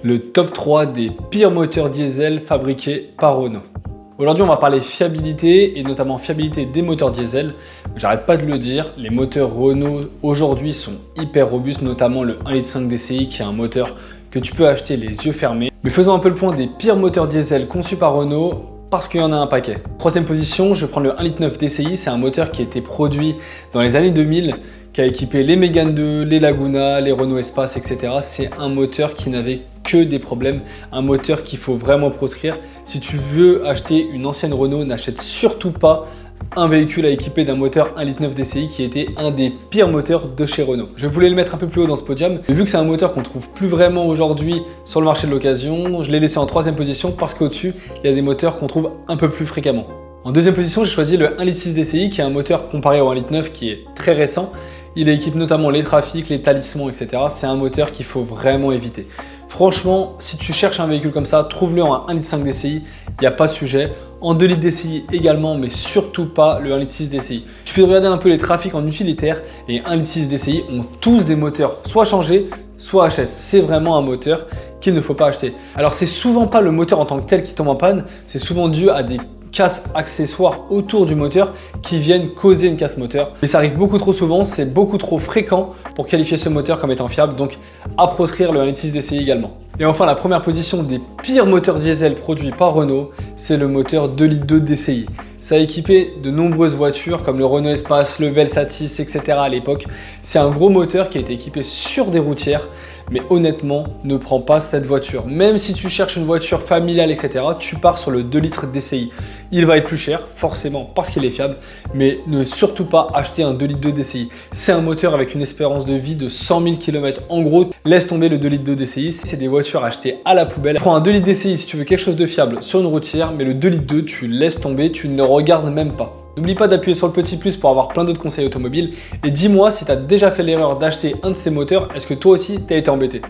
le top 3 des pires moteurs diesel fabriqués par Renault. Aujourd'hui, on va parler fiabilité et notamment fiabilité des moteurs diesel. J'arrête pas de le dire, les moteurs Renault aujourd'hui sont hyper robustes, notamment le 1,5 litre DCI qui est un moteur que tu peux acheter les yeux fermés. Mais faisons un peu le point des pires moteurs diesel conçus par Renault parce qu'il y en a un paquet. Troisième position, je prends le 1,9 litre DCI, c'est un moteur qui a été produit dans les années 2000, qui a équipé les Mégane 2, les Laguna, les Renault Espace, etc. C'est un moteur qui n'avait que des problèmes, un moteur qu'il faut vraiment proscrire. Si tu veux acheter une ancienne Renault, n'achète surtout pas un véhicule à équiper d'un moteur 1,9 litre DCI qui était un des pires moteurs de chez Renault. Je voulais le mettre un peu plus haut dans ce podium, mais vu que c'est un moteur qu'on trouve plus vraiment aujourd'hui sur le marché de l'occasion, je l'ai laissé en troisième position parce qu'au-dessus, il y a des moteurs qu'on trouve un peu plus fréquemment. En deuxième position, j'ai choisi le 1,6 litre DCI qui est un moteur comparé au 1,9 litre qui est très récent. Il équipe notamment les trafics, les talismans, etc. C'est un moteur qu'il faut vraiment éviter. Franchement, si tu cherches un véhicule comme ça, trouve-le en 1,5 litre DCI, il n'y a pas de sujet. En 2 litres DCI également, mais surtout pas le 1,6 litre DCI. Il suffit de regarder un peu les trafics en utilitaire et 1,6 litre DCI ont tous des moteurs soit changés, soit HS. C'est vraiment un moteur qu'il ne faut pas acheter. Alors, c'est souvent pas le moteur en tant que tel qui tombe en panne, c'est souvent dû à des casses accessoires autour du moteur qui viennent causer une casse moteur. Mais ça arrive beaucoup trop souvent, c'est beaucoup trop fréquent pour qualifier ce moteur comme étant fiable, donc à proscrire le 1,6 litre DCI également. Et enfin, la première position des pires moteurs diesel produits par Renault, c'est le moteur 2 litres 2 DCI. Ça a équipé de nombreuses voitures comme le Renault Espace, le Velsatis, etc. à l'époque. C'est un gros moteur qui a été équipé sur des routières, mais honnêtement, ne prends pas cette voiture. Même si tu cherches une voiture familiale, etc., tu pars sur le 2 litres DCI. Il va être plus cher, forcément, parce qu'il est fiable, mais ne surtout pas acheter un 2 litres 2 DCI. C'est un moteur avec une espérance de vie de 100 000 km. En gros, laisse tomber le 2 litres 2 DCI. C'est des voitures achetées à la poubelle. Prends un 2 litres DCI si tu veux quelque chose de fiable sur une routière, mais le 2 litres 2, tu laisses tomber, tu ne regardes même pas. N'oublie pas d'appuyer sur le petit plus pour avoir plein d'autres conseils automobiles et dis-moi si tu as déjà fait l'erreur d'acheter un de ces moteurs, est-ce que toi aussi tu as été embêté?